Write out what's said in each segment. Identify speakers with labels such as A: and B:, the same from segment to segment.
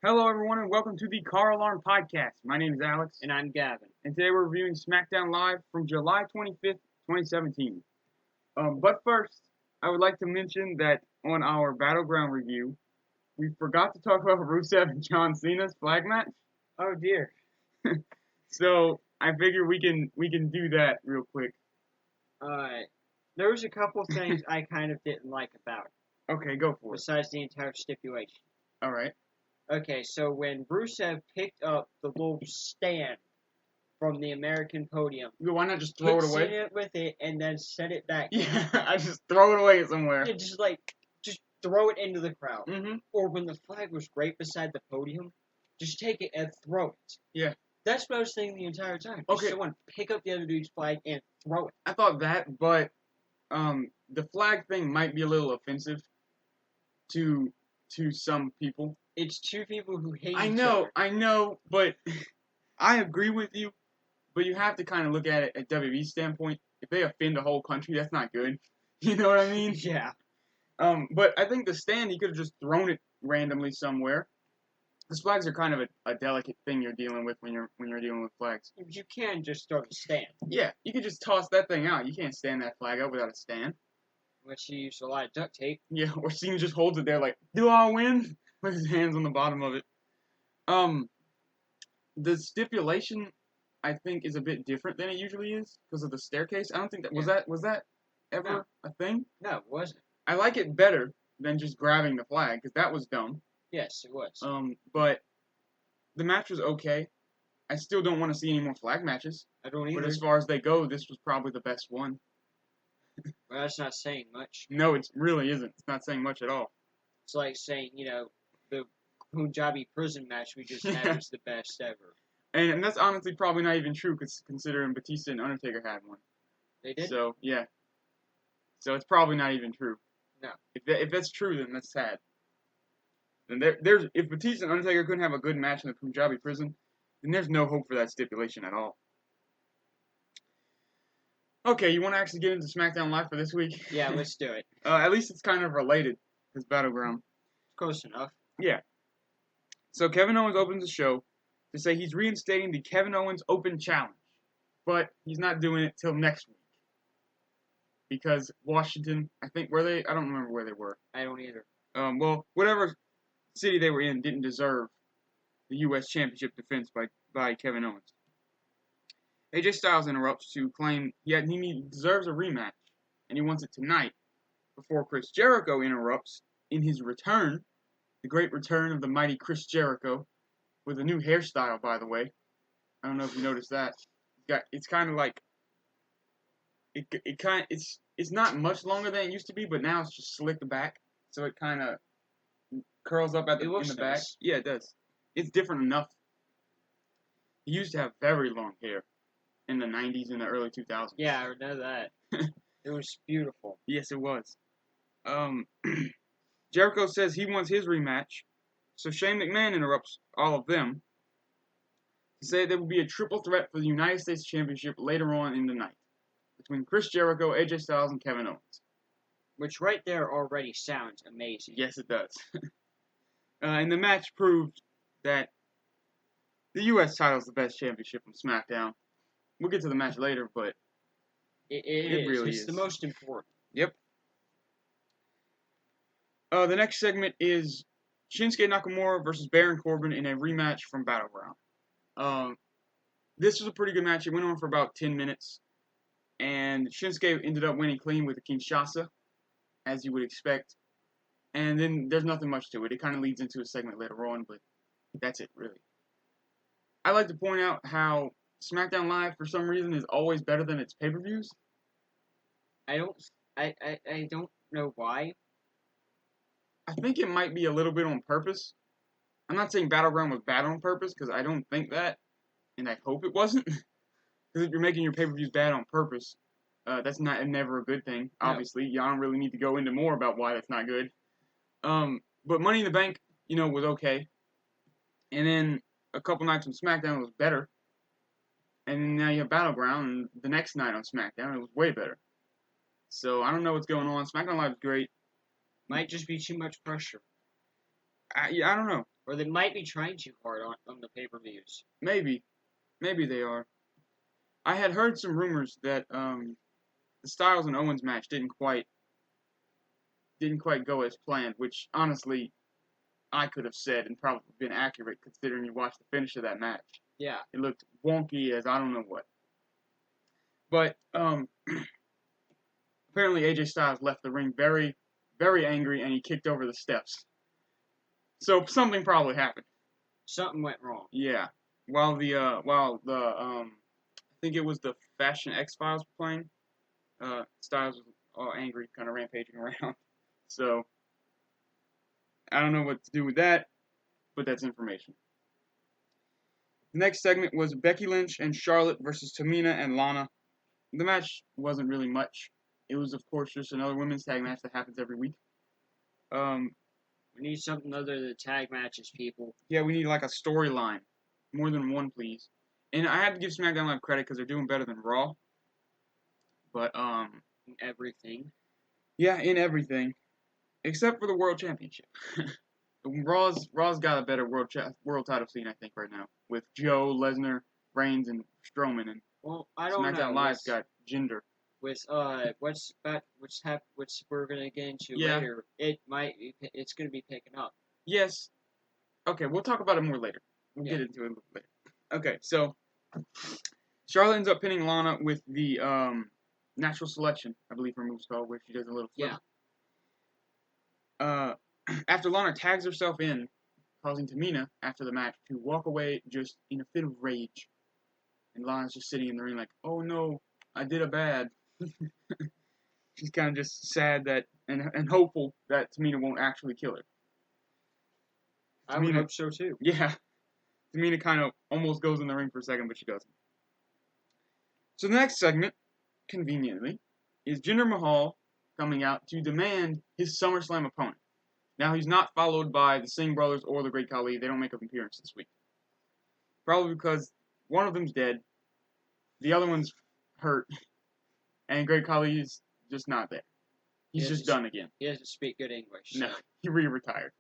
A: Hello, everyone, and welcome to the CarAlarm podcast. My name is Alex,
B: And I'm Gavin.
A: and today we're reviewing SmackDown Live from July 25th, 2017. But first, I would like to mention that on our Battleground review, we forgot to talk about Rusev and John Cena's flag match.
B: Oh dear.
A: So I figure we can do that real quick.
B: There was a couple things I kind of didn't like about it,
A: Okay, go for it.
B: besides the entire stipulation.
A: All right.
B: Okay, so when Rusev picked up the little stand from the American podium,
A: Why not just throw it
B: hit
A: away?
B: Cena with it and then set it back.
A: Yeah, I just throw it away somewhere.
B: Yeah, just throw it into the crowd.
A: Mm-hmm.
B: Or when the flag was right beside the podium, just take it and throw it.
A: Yeah.
B: That's what I was thinking the entire time. Just
A: Okay.
B: someone pick up the other dude's flag and throw it.
A: I thought that, but the flag thing might be a little offensive to some people.
B: It's two people who hate
A: I
B: each
A: know,
B: other.
A: I know, but I agree with you. But you have to kind of look at it at WWE's standpoint. If they offend the whole country, that's not good. You know what I mean?
B: Yeah.
A: But I think the stand, he could have just thrown it randomly somewhere. Because flags are kind of a delicate thing you're dealing with when you're dealing with flags.
B: You can just throw the stand.
A: Yeah, you could just toss that thing out. You can't stand that flag up without a stand.
B: Unless you use a lot of duct tape.
A: Yeah, or Cena just holds it there like, do I win? With his hands on the bottom of it. The stipulation, I think, is a bit different than it usually is because of the staircase. I don't think that was that ever a thing.
B: No, it wasn't.
A: I like it better than just grabbing the flag because that was dumb.
B: Yes, it was.
A: But the match was okay. I still don't want to see any more flag matches.
B: I don't either.
A: But as far as they go, this was probably the best one.
B: Well, that's not saying much.
A: No, it really isn't. It's not saying much at all.
B: It's like saying, the Punjabi prison match we just had was the best ever.
A: And that's honestly probably not even true, considering Batista and Undertaker had one.
B: They did?
A: So, yeah. So it's probably not even true.
B: No.
A: If that's true, then that's sad. Then if Batista and Undertaker couldn't have a good match in the Punjabi prison, then there's no hope for that stipulation at all. Okay, you want to actually get into SmackDown Live for this week?
B: Yeah, let's do it.
A: At least it's kind of related, because Battleground.
B: Close enough.
A: Yeah. So Kevin Owens opens the show to say he's reinstating the Kevin Owens Open Challenge, but he's not doing it till next week. Because Washington, I don't remember where they were.
B: I don't either.
A: Well, whatever city they were in didn't deserve the U.S. Championship defense by Kevin Owens. AJ Styles interrupts to claim he deserves a rematch, and he wants it tonight, before Chris Jericho interrupts in his return, the great return of the mighty Chris Jericho, with a new hairstyle, by the way. I don't know if you noticed that. It's kind of like it's not much longer than it used to be, but now it's just slicked back, so it kind of curls up in the back.
B: Nice.
A: Yeah, it does. It's different enough. He used to have very long hair in the 90s and the early 2000s.
B: Yeah, I know that. It was beautiful.
A: Yes, it was. Jericho says he wants his rematch, so Shane McMahon interrupts all of them to say there will be a triple threat for the United States Championship later on in the night between Chris Jericho, AJ Styles, and Kevin Owens.
B: Which right there already sounds amazing.
A: Yes, it does. And the match proved that the U.S. title is the best championship on SmackDown. We'll get to the match later, but
B: It
A: really
B: is.
A: is
B: The most important.
A: Yep. The next segment is Shinsuke Nakamura versus Baron Corbin in a rematch from Battleground. This was a pretty good match. It went on for about 10 minutes. And Shinsuke ended up winning clean with a Kinshasa, as you would expect. And then there's nothing much to it. It kind of leads into a segment later on, but that's it, really. I like to point out how SmackDown Live, for some reason, is always better than its pay-per-views.
B: I don't know why.
A: I think it might be a little bit on purpose. I'm not saying Battleground was bad on purpose, because I don't think that, and I hope it wasn't. Because if you're making your pay-per-views bad on purpose, that's never a good thing, obviously. No. Y'all don't really need to go into more about why that's not good. But Money in the Bank, was okay. And then a couple nights on SmackDown was better. And now you have Battleground, and the next night on SmackDown, it was way better. So I don't know what's going on. SmackDown Live is great.
B: Might just be too much pressure.
A: I don't know.
B: Or they might be trying too hard on the pay-per-views.
A: Maybe they are. I had heard some rumors that the Styles and Owens match didn't quite go as planned, which honestly I could have said and probably been accurate considering you watched the finish of that match.
B: Yeah.
A: It looked wonky as I don't know what. But apparently AJ Styles left the ring very, very angry and he kicked over the steps. So something probably happened.
B: Something went wrong.
A: Yeah. While the I think it was the Fashion X Files were playing, Styles was all angry, kind of rampaging around. So I don't know what to do with that, but that's information. The next segment was Becky Lynch and Charlotte versus Tamina and Lana. The match wasn't really much. It was, of course, just another women's tag match that happens every week.
B: We need something other than tag matches, people.
A: Yeah, we need like a storyline. More than one, please. And I have to give SmackDown Live credit because they're doing better than Raw. But,
B: In everything.
A: yeah, in everything. Except for the World Championship. Raw's got a better world title scene, I think, right now. With Joe, Lesnar, Reigns, and Strowman. And
B: Well, I don't
A: SmackDown
B: know.
A: Live's got Jinder.
B: With what's we're gonna get into
A: Yeah.
B: later. It's gonna be picking up.
A: Yes. Okay, we'll talk about it more later. We'll
B: Yeah.
A: get into it a little later. Okay, so Charlotte ends up pinning Lana with the natural selection, I believe her move's called, where she does a little flip.
B: Yeah.
A: After Lana tags herself in, causing Tamina after the match to walk away just in a fit of rage, and Lana's just sitting in the ring like, "Oh no, I did a bad." She's kind of just sad that and hopeful that Tamina won't actually kill her.
B: I would hope so too.
A: Yeah. Tamina kind of almost goes in the ring for a second, but she doesn't. So the next segment, conveniently, is Jinder Mahal coming out to demand his SummerSlam opponent. Now he's not followed by the Singh brothers or the Great Khali. They don't make an appearance this week. Probably because one of them's dead, the other one's hurt, and Great Khali is just not there. He's just done again.
B: He doesn't speak good English. So.
A: No, he re-retired.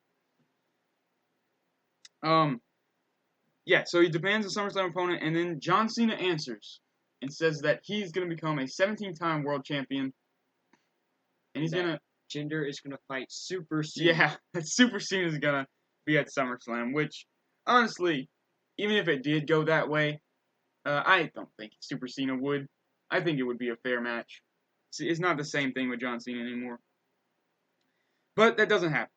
A: Yeah, so he demands a SummerSlam opponent, and then John Cena answers and says that he's going to become a 17-time world champion, and he's going to...
B: Jinder is going to fight Super Cena.
A: Yeah, Super Cena is going to be at SummerSlam, which, honestly, even if it did go that way, I don't think Super Cena would. I think it would be a fair match. It's not the same thing with John Cena anymore. But that doesn't happen.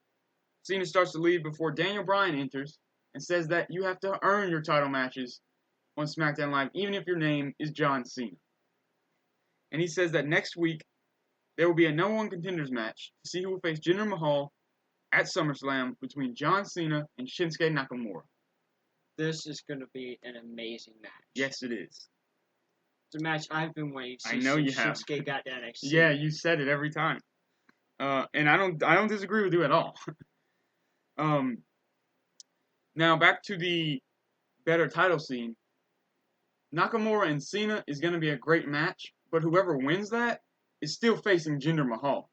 A: Cena starts to leave before Daniel Bryan enters and says that you have to earn your title matches on SmackDown Live, even if your name is John Cena. And he says that next week, there will be a No. 1 contenders match to see who will face Jinder Mahal at SummerSlam between John Cena and Shinsuke Nakamura.
B: This is going to be an amazing match.
A: Yes, it is.
B: It's a match I've been waiting to see.
A: I know you have.
B: Shinsuke got to NXT.
A: Yeah, you said it every time. And I don't disagree with you at all. Now back to the better title scene. Nakamura and Cena is going to be a great match, but whoever wins that is still facing Jinder Mahal.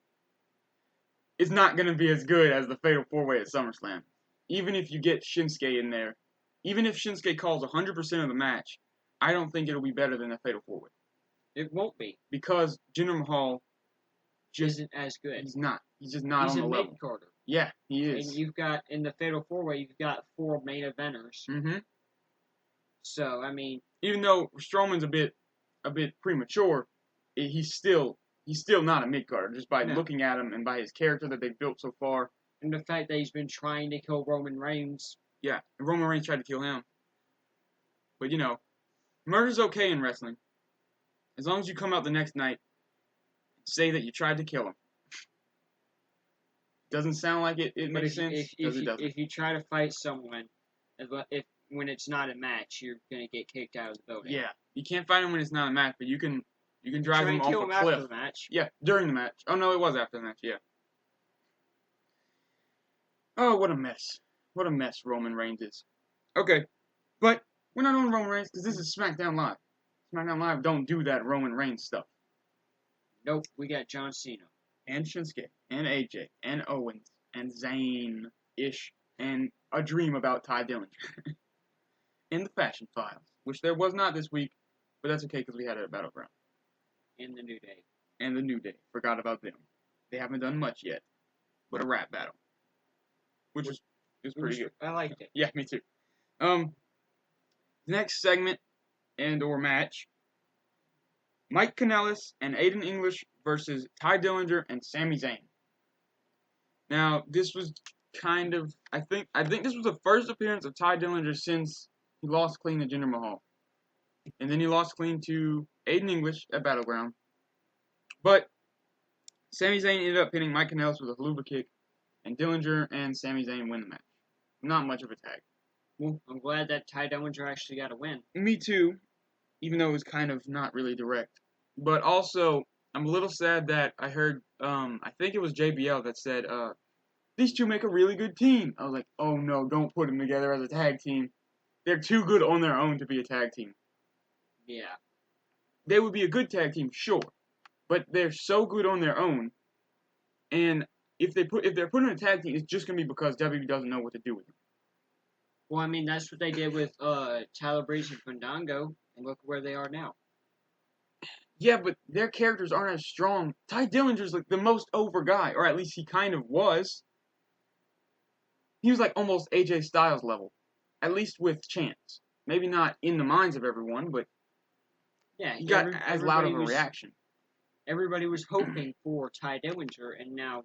A: It's not going to be as good as the Fatal 4-Way at SummerSlam. Even if you get Shinsuke in there, even if Shinsuke calls 100% of the match, I don't think it'll be better than the Fatal 4-Way.
B: It won't be.
A: Because Jinder Mahal
B: just isn't as good.
A: He's not. He's just not on the level.
B: He's a mid-carder.
A: Yeah, he is.
B: And you've got, in the Fatal 4-Way, you've got 4 main eventers.
A: Mm-hmm.
B: So, I mean...
A: Even though Strowman's a bit premature, he's still not a mid-carder, just by looking at him and by his character that they've built so far.
B: And the fact that he's been trying to kill Roman Reigns.
A: Yeah, Roman Reigns tried to kill him. But, murder's okay in wrestling. As long as you come out the next night and say that you tried to kill him. Doesn't sound like it makes sense.
B: If you try to fight someone, when it's not a match, you're going to get kicked out of the building.
A: Yeah, you can't fight him when it's not a match, but you can drive him off a cliff.
B: After the match.
A: Yeah, during the match. Oh, no, it was after the match, yeah. Oh, what a mess. What a mess Roman Reigns is. Okay, but we're not on Roman Reigns because this is SmackDown Live. SmackDown Live don't do that Roman Reigns stuff.
B: Nope, we got John Cena.
A: And Shinsuke, and AJ, and Owens, and Zayn-ish, and a dream about Ty Dillinger in the Fashion Files, which there was not this week, but that's okay because we had it at Battleground.
B: In the New Day.
A: And the New Day. Forgot about them. They haven't done much yet, but a rap battle, which is pretty good.
B: I liked it.
A: Yeah, me too. Next segment and/or match: Mike Kanellis and Aiden English versus Ty Dillinger and Sami Zayn. Now, this was kind of I think this was the first appearance of Ty Dillinger since he lost clean to Jinder Mahal, and then he lost clean to Aiden English at Battleground. But Sami Zayn ended up hitting Mike Kanellis with a haluva kick, and Dillinger and Sami Zayn win the match. Not much of a tag.
B: Well, I'm glad that Ty Dillinger actually got a win.
A: Me too, even though it was kind of not really direct. But also, I'm a little sad that I heard, I think it was JBL that said, these two make a really good team. I was like, oh no, don't put them together as a tag team. They're too good on their own to be a tag team.
B: Yeah.
A: They would be a good tag team, sure. But they're so good on their own, and if they're put in a tag team, it's just gonna be because WWE doesn't know what to do with them.
B: Well, I mean, that's what they did with Tyler Breeze and Fandango, and look where they are now.
A: Yeah, but their characters aren't as strong. Ty Dillinger's like the most over guy, or at least he kind of was. He was like almost AJ Styles level, at least with chance. Maybe not in the minds of everyone, but
B: yeah,
A: he got as loud of a reaction.
B: Everybody was hoping for Ty Dillinger, and now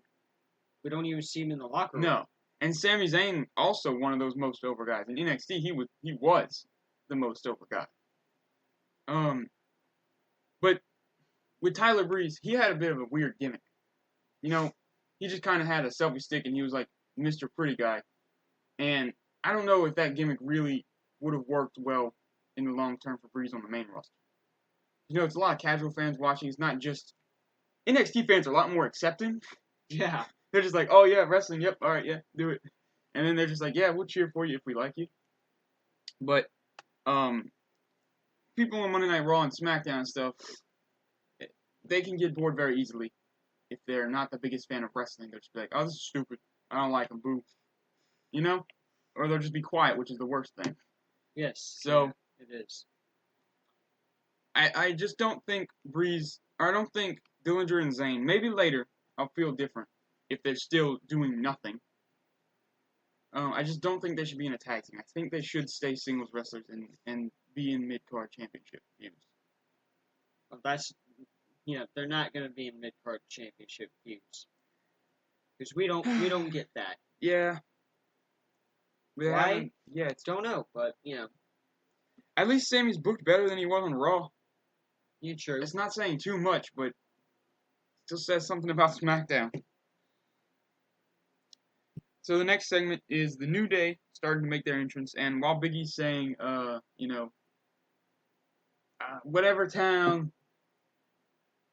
B: we don't even see him in the locker room.
A: No, and Sami Zayn also one of those most over guys. In NXT, he was the most over guy. But with Tyler Breeze, he had a bit of a weird gimmick. You know, he just kind of had a selfie stick, and he was like Mr. Pretty Guy. And I don't know if that gimmick really would have worked well in the long term for Breeze on the main roster. You know, it's a lot of casual fans watching. It's not just NXT fans are a lot more accepting.
B: Yeah.
A: They're just like, oh yeah, wrestling, yep, all right, yeah, do it. And then they're just like, yeah, we'll cheer for you if we like you. But people on Monday Night Raw and SmackDown and stuff, they can get bored very easily if they're not the biggest fan of wrestling. They'll just be like, oh, this is stupid. I don't like them, boo. You know? Or they'll just be quiet, which is the worst thing.
B: Yes.
A: So
B: yeah, it is.
A: I just don't think Breeze, or I don't think Dillinger and Zayn, maybe later, I'll feel different if they're still doing nothing. I just don't think they should be in a tag team. I think they should stay singles wrestlers and be in mid-card championship feuds.
B: Well, they're not going to be in mid-card championship feuds. Because we don't get that.
A: Yeah.
B: Why?
A: Yeah,
B: don't know, but,
A: At least Sammy's booked better than he was on Raw.
B: Yeah, true.
A: It's not saying too much, but it still says something about SmackDown. So the next segment is the New Day starting to make their entrance, and while Big E's saying, whatever town,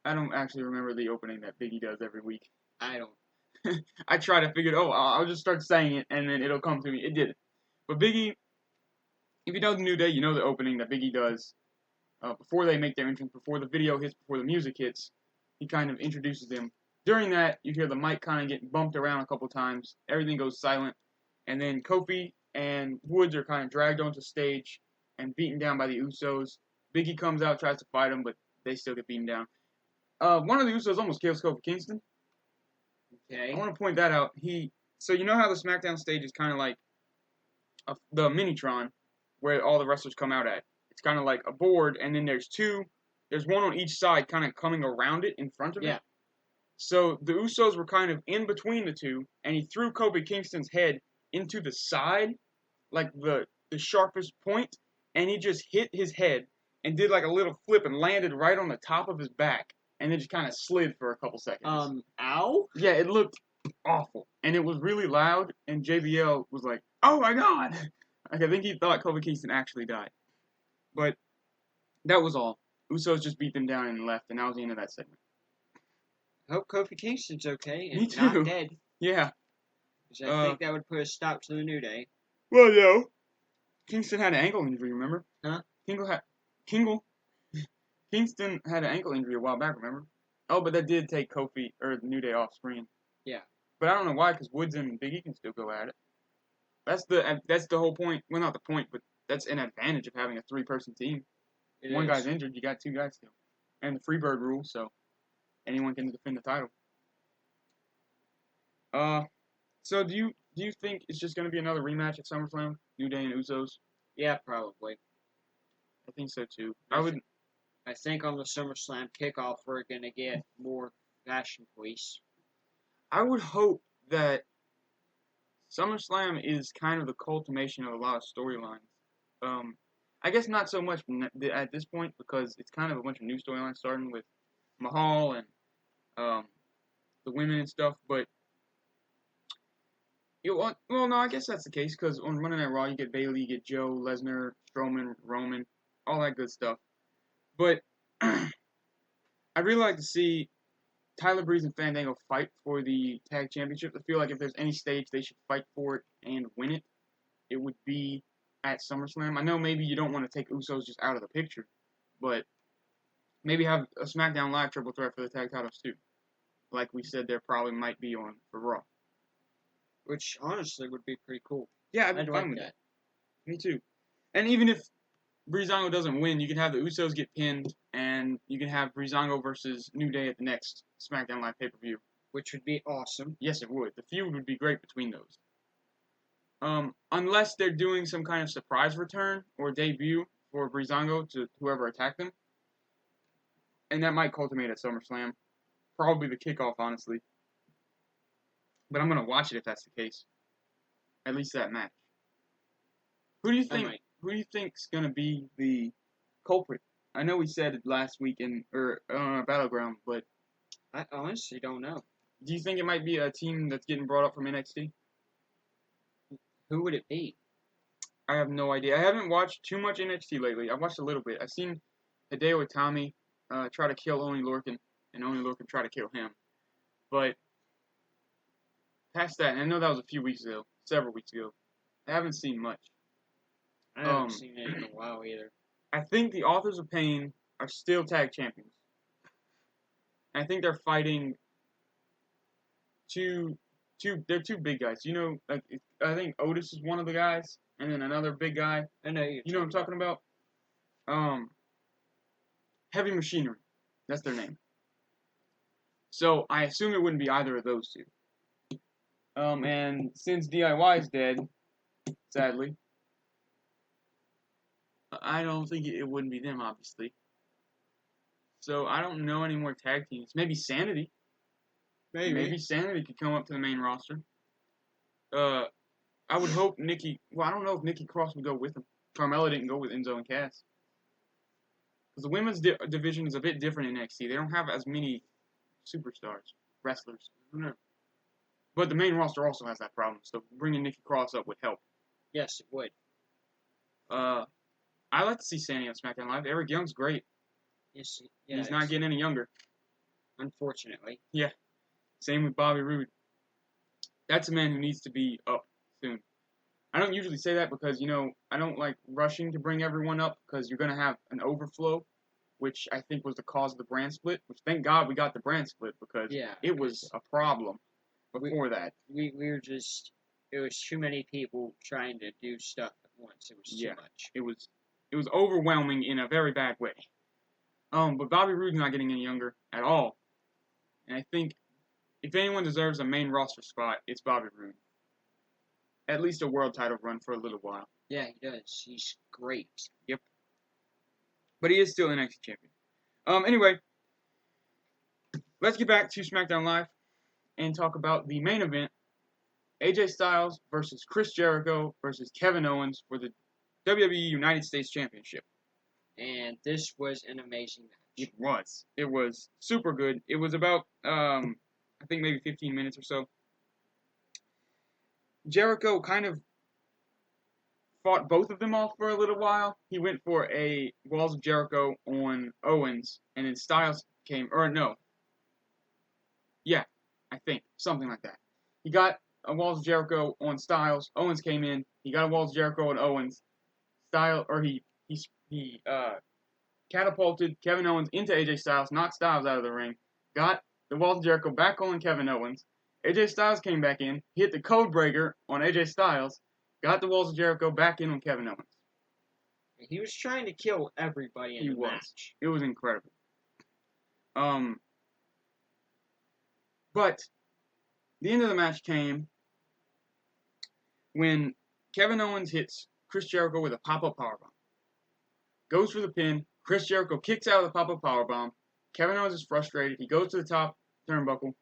A: I don't actually remember the opening that Big E does every week.
B: I don't.
A: I try to figure it, I'll just start saying it, and then it'll come to me. It didn't. But Big E, if you know the New Day, you know the opening that Big E does before they make their entrance, before the video hits, before the music hits. He kind of introduces them. During that, you hear the mic kind of getting bumped around a couple times. Everything goes silent. And then Kofi and Woods are kind of dragged onto stage and beaten down by the Usos. Big E comes out, tries to fight them, but they still get beaten down. One of the Usos almost kills Kofi Kingston.
B: Okay.
A: I want to point that out. So you know how the SmackDown stage is kind of like the Minitron, where all the wrestlers come out at. It's kind of like a board, and then there's one on each side kind of coming around it in front of it. So the Usos were kind of in between the two, and he threw Kofi Kingston's head into the side, like the sharpest point, and he just hit his head and did like a little flip and landed right on the top of his back, and then just kind of slid for a couple seconds.
B: Ow?
A: Yeah, it looked awful, and it was really loud, and JBL was like, oh my god! Like, I think he thought Kofi Kingston actually died. But that was all. Usos just beat them down and left, and that was the end of that segment.
B: I hope Kofi Kingston's okay and
A: Me too.
B: not dead.
A: Yeah.
B: Because I think that would put a stop to the New Day.
A: Well, no. Kingston had an ankle injury, remember?
B: Huh?
A: Kingston had an ankle injury a while back, remember? Oh, but that did take Kofi, or the New Day off screen.
B: Yeah.
A: But I don't know why, because Woods and Big E can still go at it. That's the whole point. Well, not the point, but that's an advantage of having a 3-person team. One guy's injured, you got 2 guys still, and the Freebird rule, so anyone can defend the title. So do you think it's just gonna be another rematch at SummerSlam, New Day and Usos?
B: Yeah, probably.
A: I think so too.
B: I think on the SummerSlam kickoff we're gonna get more Fashion Police.
A: I would hope that SummerSlam is kind of the culmination of a lot of storylines. I guess not so much at this point because it's kind of a bunch of new storylines starting with Mahal and the women and stuff. But well, no, I guess that's the case because on Monday Night Raw you get Bayley, you get Joe, Lesnar, Strowman, Roman, all that good stuff. But I'd really like to see Tyler Breeze and Fandango fight for the tag championship. I feel like if there's any stage they should fight for it and win it, it would be at SummerSlam. I know maybe you don't want to take Usos just out of the picture, but maybe have a SmackDown Live triple threat for the tag titles too. Like we said, there probably might be on for Raw.
B: Which honestly would be pretty cool.
A: Yeah,
B: I'd like that.
A: Me too. And even if Breezango doesn't win, you can have the Usos get pinned, and you can have Breezango versus New Day at the next SmackDown Live pay-per-view.
B: Which would be awesome.
A: Yes, it would. The feud would be great between those. Unless they're doing some kind of surprise return or debut for Breezango to whoever attacked them. And that might culminate at SummerSlam. Probably the kickoff, honestly. But I'm going to watch it if that's the case. At least that match. Who do you think's going to be the culprit? I know we said it last week in Battleground, but
B: I honestly don't know.
A: Do you think it might be a team that's getting brought up from NXT?
B: Who would it be?
A: I have no idea. I haven't watched too much NXT lately. I've watched a little bit. I've seen Hideo Itami try to kill Oney Lorcan, and Oney Lorcan try to kill him. But past that, and I know that was a few weeks ago, several weeks ago, I haven't seen much.
B: I haven't seen it in a while either.
A: I think the Authors of Pain are still tag champions. I think they're fighting they're two big guys. You know, like I think Otis is one of the guys, and then another big guy.
B: I know you.
A: You know what I'm talking about? Heavy Machinery. That's their name. So I assume it wouldn't be either of those two. And since DIY is dead, sadly, I don't think it wouldn't be them, obviously. So I don't know any more tag teams. Maybe Sanity. Maybe Sanity could come up to the main roster. I would hope Nikki. Well, I don't know if Nikki Cross would go with him. Carmella didn't go with Enzo and Cass. Because the women's division is a bit different in NXT. They don't have as many superstars, wrestlers. I don't know. But the main roster also has that problem. So bringing Nikki Cross up would help.
B: Yes, it would.
A: I like to see Sanity on SmackDown Live. Eric Young's great.
B: Yes,
A: He's not getting any younger.
B: Unfortunately.
A: Yeah. Same with Bobby Roode. That's a man who needs to be up soon. I don't usually say that because, I don't like rushing to bring everyone up because you're going to have an overflow, which I think was the cause of the brand split, which thank God we got the brand split because it was a problem before that.
B: We were just, it was too many people trying to do stuff at once. It was too much.
A: It was overwhelming in a very bad way. But Bobby Roode's not getting any younger at all. And I think if anyone deserves a main roster spot, it's Bobby Roode. At least a world title run for a little while.
B: Yeah, he does. He's great.
A: Yep. But he is still NXT champion. Anyway, let's get back to SmackDown Live and talk about the main event. AJ Styles versus Chris Jericho versus Kevin Owens for the WWE United States Championship.
B: And this was an amazing match.
A: It was. It was super good. It was about, I think maybe 15 minutes or so. Jericho kind of fought both of them off for a little while. He went for a Walls of Jericho on Owens, and then Styles came, or no. Yeah, I think. Something like that. He got a Walls of Jericho on Styles. Owens came in. He got a Walls of Jericho on Owens. He catapulted Kevin Owens into AJ Styles, knocked Styles out of the ring, got the Walls of Jericho back on Kevin Owens. AJ Styles came back in, hit the code breaker on AJ Styles, got the walls of Jericho back in on Kevin Owens.
B: He was trying to kill everybody in the match.
A: It was incredible. But the end of the match came when Kevin Owens hits Chris Jericho with a pop-up powerbomb. Goes for the pin. Chris Jericho kicks out of the pop-up powerbomb. Kevin Owens is frustrated. He goes to the top turnbuckle.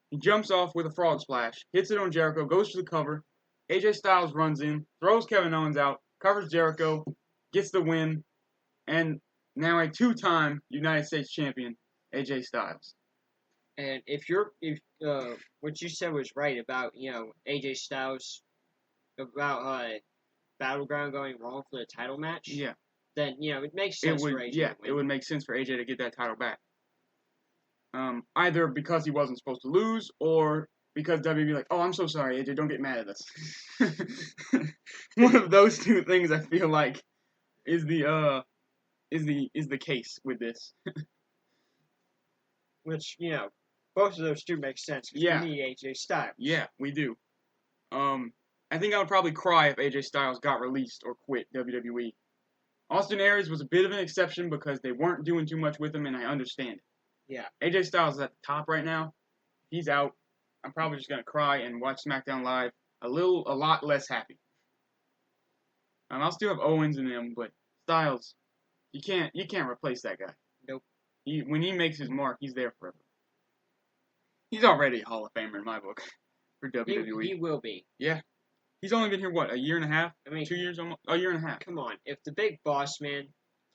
A: He jumps off with a frog splash. Hits it on Jericho. Goes for the cover. AJ Styles runs in. Throws Kevin Owens out. Covers Jericho. Gets the win. And now a two-time United States champion, AJ Styles.
B: And if what you said was right about AJ Styles about Battleground going wrong for the title match,
A: yeah,
B: then it makes sense for AJ.
A: Yeah, it would make sense for AJ to get that title back. Either because he wasn't supposed to lose, or because WWE like, oh, I'm so sorry, AJ, don't get mad at us. One of those two things I feel like is the case with this.
B: Which both of those do make sense.
A: Yeah,
B: we need AJ Styles.
A: Yeah, we do. I think I would probably cry if AJ Styles got released or quit WWE. Austin Aries was a bit of an exception because they weren't doing too much with him, and I understand it.
B: Yeah.
A: AJ Styles is at the top right now. He's out. I'm probably just gonna cry and watch SmackDown Live a lot less happy. I'll still have Owens in them, but Styles, you can't replace that guy.
B: Nope.
A: When he makes his mark, he's there forever. He's already a Hall of Famer in my book for WWE.
B: He will be.
A: Yeah. He's only been here, what, a year and a half?
B: I mean,
A: 2 years almost? A year and a half.
B: Come on. If the Big Boss Man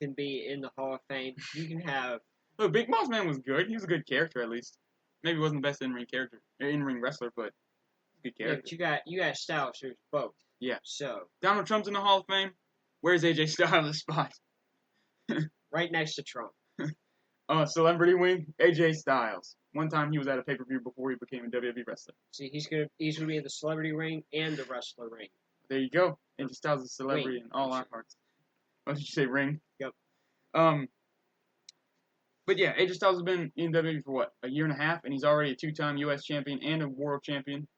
B: can be in the Hall of Fame, you can have...
A: Look, Big Boss Man was good. He was a good character, at least. Maybe he wasn't the best in-ring wrestler, but good character.
B: Yeah, but you got Styles, who's both.
A: Yeah.
B: So...
A: Donald Trump's in the Hall of Fame. Where's AJ Styles' spot?
B: Right next to Trump.
A: Celebrity wing, AJ Styles. One time he was at a pay-per-view before he became a WWE wrestler.
B: See, he's gonna be in the celebrity ring and the wrestler ring.
A: There you go. AJ Styles is a celebrity in all our hearts. What did you say, ring?
B: Yep.
A: But yeah, AJ Styles has been in WWE for what, a year and a half, and he's already a two-time U.S. champion and a world champion.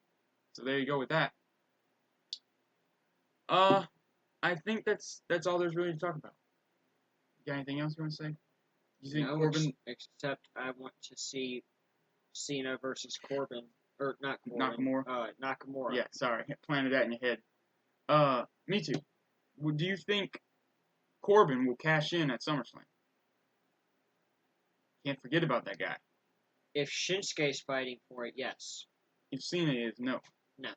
A: So there you go with that. I think that's all there's really to talk about. You got anything else you want to say? You think Corbin?
B: Except I want to see Cena versus Corbin, or not Corbin. Nakamura.
A: Yeah, sorry, planted that in your head. Me too. Do you think Corbin will cash in at SummerSlam? Can't forget about that guy.
B: If Shinsuke's fighting for it, yes.
A: If Cena is, no.
B: No.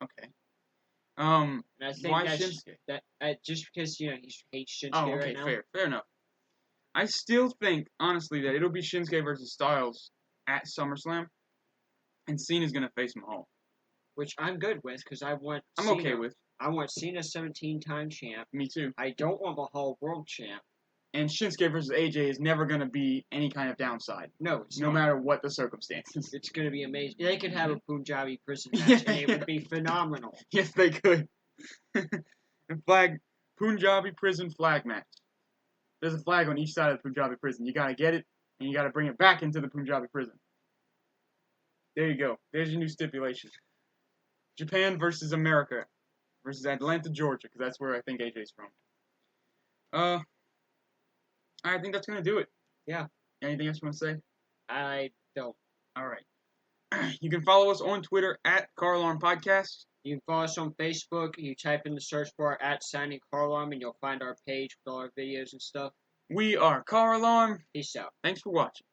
A: Okay.
B: And I think
A: why Shinsuke?
B: Just because he hates Shinsuke
A: right
B: now.
A: Fair enough. I still think, honestly, that it'll be Shinsuke versus Styles at SummerSlam, and Cena's gonna face Mahal.
B: Which I'm good with, because I'm
A: Cena, okay with.
B: I want Cena 17-time champ.
A: Me too.
B: I don't want Mahal world champ.
A: And Shinsuke versus AJ is never gonna be any kind of downside.
B: No, it's
A: no
B: not.
A: matter what the circumstances.
B: It's gonna be amazing. They could have a Punjabi prison match, and it would be phenomenal.
A: Yes, they could. Punjabi prison flag match. There's a flag on each side of the Punjabi prison. You gotta get it, and you gotta bring it back into the Punjabi prison. There you go. There's your new stipulation. Japan versus America versus Atlanta, Georgia, because that's where I think AJ's from. I think that's gonna do it.
B: Yeah.
A: Anything else you want to say?
B: I don't.
A: All right. You can follow us on Twitter at CarAlarm Podcast.
B: You can follow us on Facebook. You type in the search bar at Signing CarAlarm, and you'll find our page with all our videos and stuff.
A: We are CarAlarm.
B: Peace out.
A: Thanks for watching.